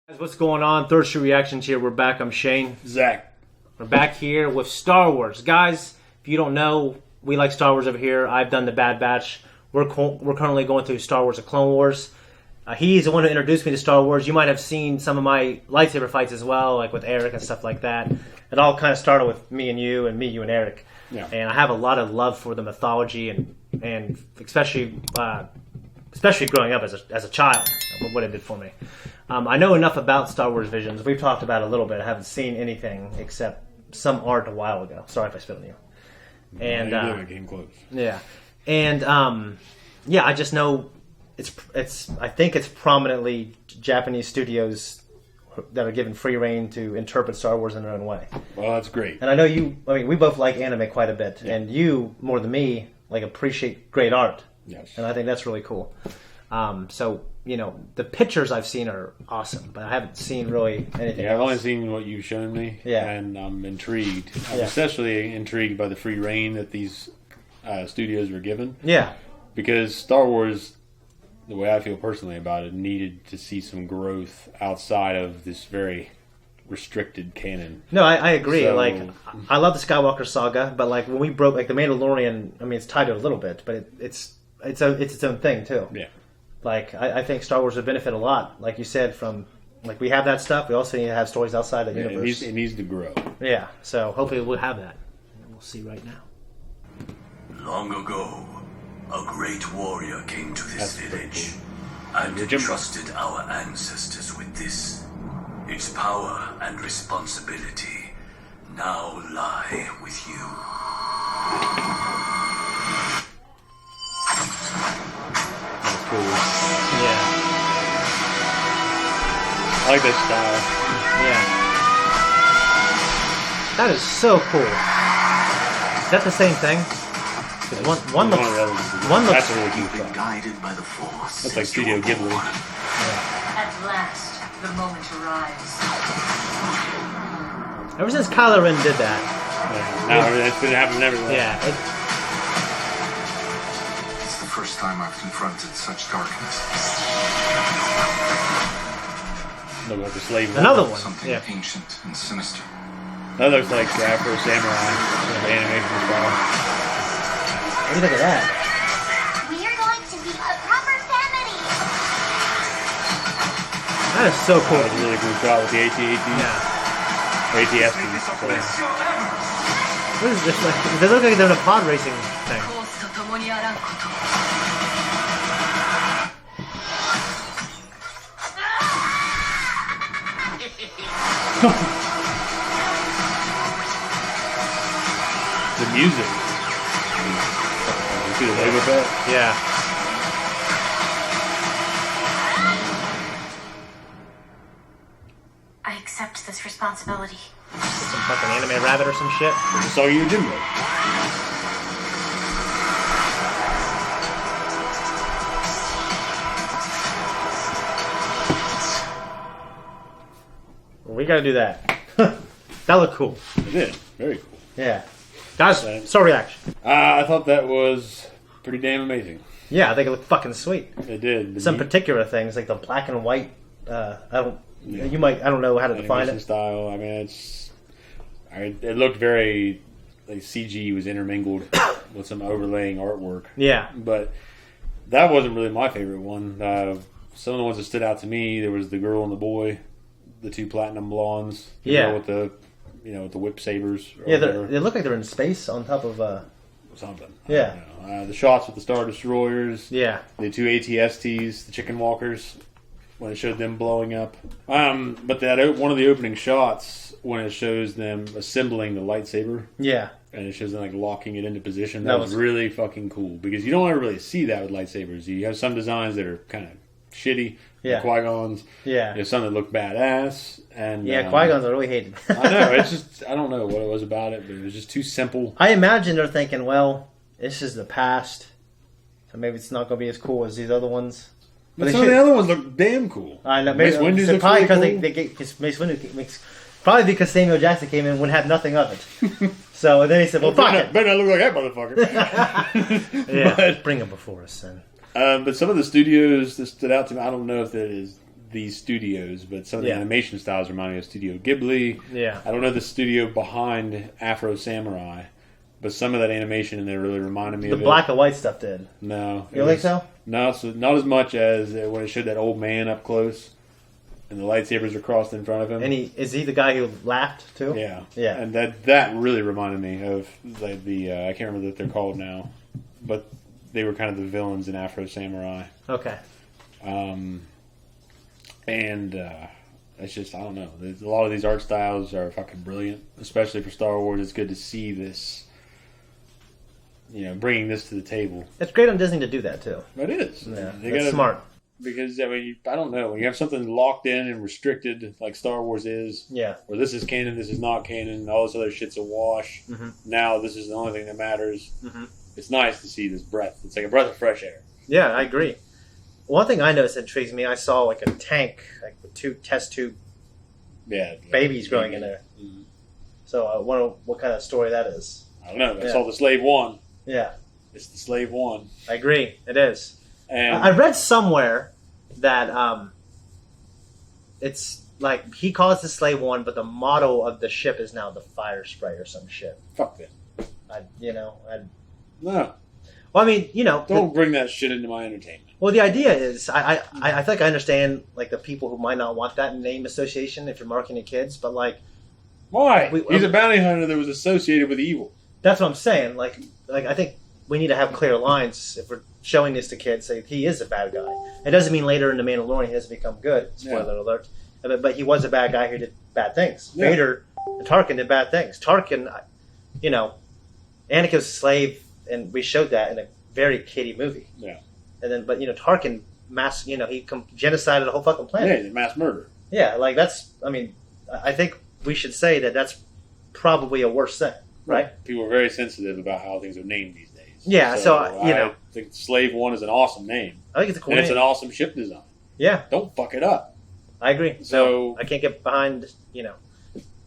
Guys, what's going on? Third Street Reactions here. We're back. I'm Shane. Zack. We're back here with Star Wars. Guys, if you don't know, we like Star Wars over here. I've done the Bad Batch. We're currently going through Star Wars: The Clone Wars. He's the one who introduced me to Star Wars. You might have seen some of my lightsaber fights as well, like with Eric and stuff like that. It all kind of started with me and you and Eric. Yeah. And I have a lot of love for the mythology and especially growing up as a child, what it did for me. I know enough about Star Wars Visions. We've talked about it a little bit. I haven't seen anything except some art a while ago. Sorry if I spit on you. And I came close. Yeah, and I just know it's. I think it's prominently Japanese studios that are given free reign to interpret Star Wars in their own way. Well, that's great. And I know you. I mean, we both like anime quite a bit, yeah. And you more than me appreciate great art. Yes. And I think that's really cool. So, the pictures I've seen are awesome, but I haven't seen really anything Yeah, I've else. only seen what you've shown me, Yeah. and I'm intrigued. I'm Yeah. especially intrigued by the free reign that these studios were given. Yeah. Because Star Wars, the way I feel personally about it, needed to see some growth outside of this very restricted canon. No, I agree. So- I love the Skywalker saga, but when we broke, the Mandalorian, I mean, it's tied to it a little bit, but it's its own thing, too. Yeah. I think Star Wars would benefit a lot, like you said, from, we have that stuff, we also need to have stories outside the universe. It needs to grow. Yeah, so hopefully we'll have that. We'll see right now. Long ago, a great warrior came to this village and You're jumping. entrusted our ancestors with this. Its power and responsibility now lie with you. That's cool. Yeah. I like that style. Yeah. That is so cool. Is that the same thing? 'Cause one looks. That's a really cool Been shot. guided by the Force. That's like since you Studio were Ghibli. born. At last, the moment arrives. Ever since Kylo Ren did that, Yeah. Now it's been happening everywhere. yeah, It's the first time I've confronted such darkness. Look like a slave. another one. Something Yeah. ancient and sinister. That looks like Afro Samurai, the animation style. What do you think of that? We are going to be a proper family. That is so cool. That was a really cool shot with the AT-AT. Yeah. AT-ST. sorry. What is this? They look like they're in a pod racing thing. コースと共にあらんこと The music. You see the wave effect? Yeah. I accept this responsibility. Some fucking anime rabbit or some shit. Just saw you Jimbo. We gotta do that. That looked cool. It did. Very cool. Yeah. Guys, Thanks. Star reaction. I thought that was pretty damn amazing. Yeah, I think it looked fucking sweet. It did. Some particular things, like the black and white. I don't know how to define animation it. style. I mean, it looked very like CG was intermingled with some overlaying artwork. Yeah. But that wasn't really my favorite one. Some of the ones that stood out to me, there was the girl and the boy, the two platinum blondes. The Yeah. girl with the with the whip sabers. or Yeah, whatever. they look like they're in space on top of. Something. Yeah. I don't know. The shots with the Star Destroyers. Yeah. The two AT-STs, the Chicken Walkers, when it showed them blowing up. But that one of the opening shots when it shows them assembling the lightsaber Yeah. and it shows them locking it into position. That That was was- really fucking cool because you don't ever really see that with lightsabers. You have some designs that are kind of shitty, Yeah. Qui-Gon's. Yeah. You have some that look badass, and Yeah, Qui-Gon's are really hated. I know it's just I don't know what it was about it, but it was just too simple. I imagine they're thinking, well, this is the past, so maybe it's not going to be as cool as these other ones. But they some of should- the other ones look damn cool. I know. Mace Maybe Windu's so looks probably really because cool. because Mace Windu makes probably because Samuel Jackson came in and wouldn't have nothing of it. So and then he said, "Well, fuck it." Better not look like that motherfucker. Yeah, But- bring him before us then. But some of the studios that stood out to me, I don't know if that is these studios, but some of the Yeah. animation styles remind me of Studio Ghibli. Yeah. I don't know the studio behind Afro Samurai, but some of that animation in there really reminded me The of black and white stuff did. No. You don't think so? No, so not as much as when it showed that old man up close and the lightsabers were crossed in front of him. And is he the guy who laughed too? Yeah. Yeah. And that really reminded me of the I can't remember what they're called now, but they were kind of the villains in Afro Samurai. Okay. It's just, I don't know. A lot of these art styles are fucking brilliant, especially for Star Wars. It's good to see this, bringing this to the table. It's great on Disney to do that too. It is. Yeah, They that's gotta- smart. Because, I mean, I don't know. When you have something locked in and restricted like Star Wars is, Yeah. where this is canon, this is not canon, all this other shit's a wash. Mhm. Now this is the only thing that matters. Mhm. It's nice to see this breath. It's like a breath of fresh air. Yeah, I agree. One thing I noticed that intrigues me, I saw like a tank, like with 2 test tube Yeah. babies growing in there. Mhm. So I wonder what kind of story that is. I don't know. I Yeah. saw the Slave One. Yeah, It's the Slave One. I agree. It is. And I read somewhere that it's like he calls the Slave One, but the motto of the ship is now the Fire Spray or some shit. fuck that. No. Well, I mean, Don't bring that shit into my entertainment. Well, the idea is, I feel like I understand like the people who might not want that name association if you're marketing to kids, but like Why? We- He's a bounty hunter that was associated with evil. that's what I'm saying. Like I think we need to have clear lines if we're showing this to kids. Say he is a bad guy. It doesn't mean later in the Mandalorian he doesn't become good. Spoiler alert. But he was a bad guy who did bad things. Yeah. Vader and Tarkin did bad things. Tarkin, Anakin was a slave, and we showed that in a very kiddie movie. Yeah. And then, but Tarkin he genocided the whole fucking Yeah, planet. he's a mass murderer. Yeah, like that's. I mean, I think we should say that that's probably a worse thing, right? People are very sensitive about how things are named these days. Yeah, so, I think Slave One is an awesome name. I think it's a cool And it's name. an awesome ship design. Yeah, Don't fuck it up. I agree. So- I can't get behind.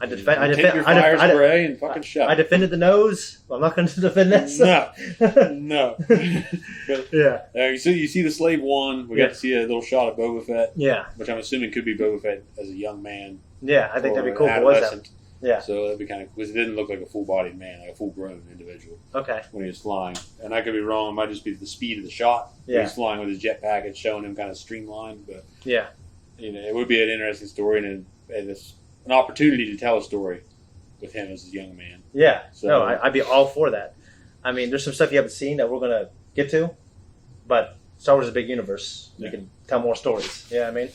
I Take your fire spray and fucking shove. I defended the nose. Well, I'm not going to defend this. No. But Yeah. you see the Slave One. We got to see a little shot of Boba Fett, Yeah. which I'm assuming could be Boba Fett as a young man. Yeah. I think or that'd be cool if an it was that. adolescent. Yeah. So that'd be kind of, because it didn't look like a full-bodied man, like a full-grown individual Okay. when he was flying. And I could be wrong. It might just be the speed of the shot. Yeah. He's flying with his jetpack. It's showing him kind of streamlined, but Yeah. it would be an interesting story and it's an opportunity to tell a story with him as a young man. Yeah. So- No, I'd be all for that. I mean, there's some stuff you haven't seen that we're going to get to, but Star Wars is a big universe. We Yeah. can tell more stories. Yeah, I mean,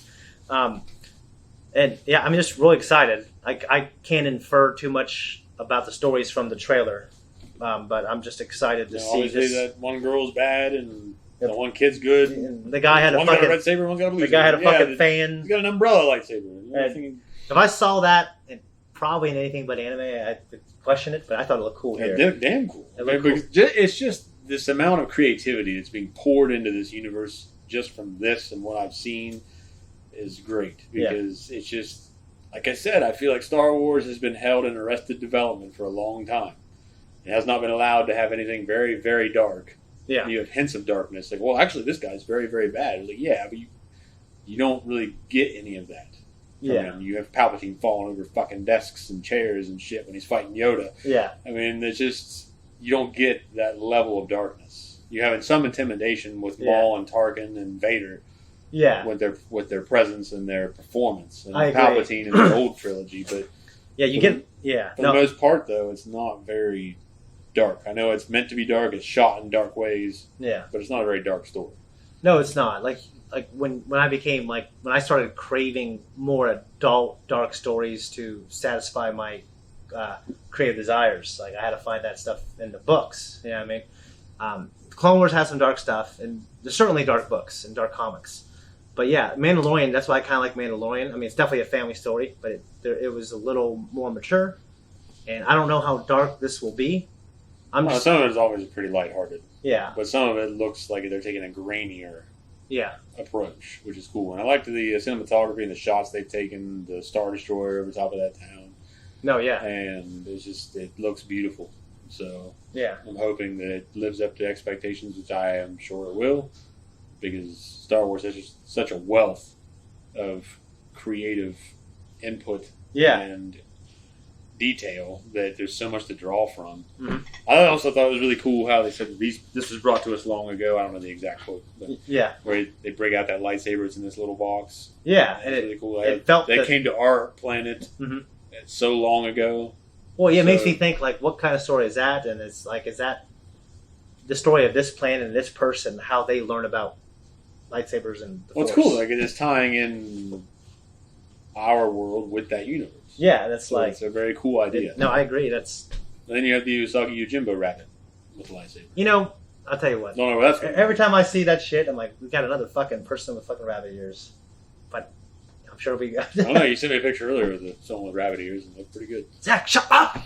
and yeah, I'm just really excited. I can't infer too much about the stories from the trailer, but I'm just excited to see Obviously, this. that one girl's bad and Yep. the one kid's good. And the guy had a One got a fucking red saber, one's got a blue the guy had a saber. fucking He's fan. got an umbrella lightsaber. And- If I saw that, probably in anything but anime, I would question it. But I thought it looked cool here. Damn cool. It looked Because it's just this amount of creativity that's being poured into this universe just from this and what I've seen is great. Because it's just, like I said, I feel like Star Wars has been held in arrested development for a long time. It has not been allowed to have anything very, very dark. Yeah. You have hints of darkness. Like, well, actually, this guy's very, very bad. It's like, yeah, but you don't really get any of that. From Yeah. him. You have Palpatine falling over fucking desks and chairs and shit when he's fighting Yoda. Yeah. I mean, it's just, you don't get that level of darkness. You have some intimidation with Yeah. Maul and Tarkin and Vader Yeah. with their presence and their performance, and I agree. Palpatine in the old trilogy. But Yeah. You get. Yeah. for No. the most part, though, it's not very dark. I know it's meant to be dark. It's shot in dark ways, Yeah. but it's not a very dark story. No, it's not. Like when I became when I started craving more adult dark stories to satisfy my creative desires. Like I had to find that stuff in the books. You know what I mean? Clone Wars has some dark stuff, and there's certainly dark books and dark comics. But yeah, Mandalorian. That's why I kind of like Mandalorian. I mean, it's definitely a family story, but it was a little more mature. And I don't know how dark this will be. Some of it is always pretty lighthearted, Yeah, but some of it looks like they're taking a grainier yeah, approach, which is cool. And I like the cinematography and the shots they've taken, the Star Destroyer over top of that town, no, yeah, and it looks beautiful. So yeah, I'm hoping that it lives up to expectations, which I am sure it will, because Star Wars is just such a wealth of creative input Yeah. and detail that there's so much to draw from. Mm-hmm. I also thought it was really cool how they said this was brought to us long ago. I don't know the exact quote, but Yeah. where they break out that lightsaber. It's in this little box. Yeah. It's And really cool. it felt they that- came to our planet Mhm. so long ago. Well, yeah, it makes So- me think, like, what kind of story is that? And it's like, is that the story of this planet and this person, how they learn about lightsabers and the Well, it's Force? cool. Like it is tying in our world with that universe. Yeah, that's So like... it's a very cool idea. No, I agree. That's... And then you have the Usagi Yojimbo rabbit with the lightsaber. You know, I'll tell you what. Don't know where that's going. Every time I see that shit, I'm like, we got another fucking person with fucking rabbit ears. But I'm sure we got... I don't know. You sent me a picture earlier of someone with rabbit ears and it looked pretty good. Zach, shut up!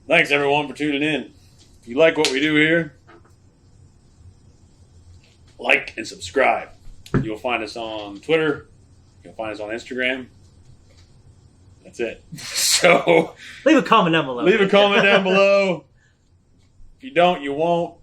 Thanks, everyone, for tuning in. If you like what we do here, like and subscribe. You'll find us on Twitter. You'll find us on Instagram. That's it. So Leave a comment down below. leave a comment down below. If you don't, you won't.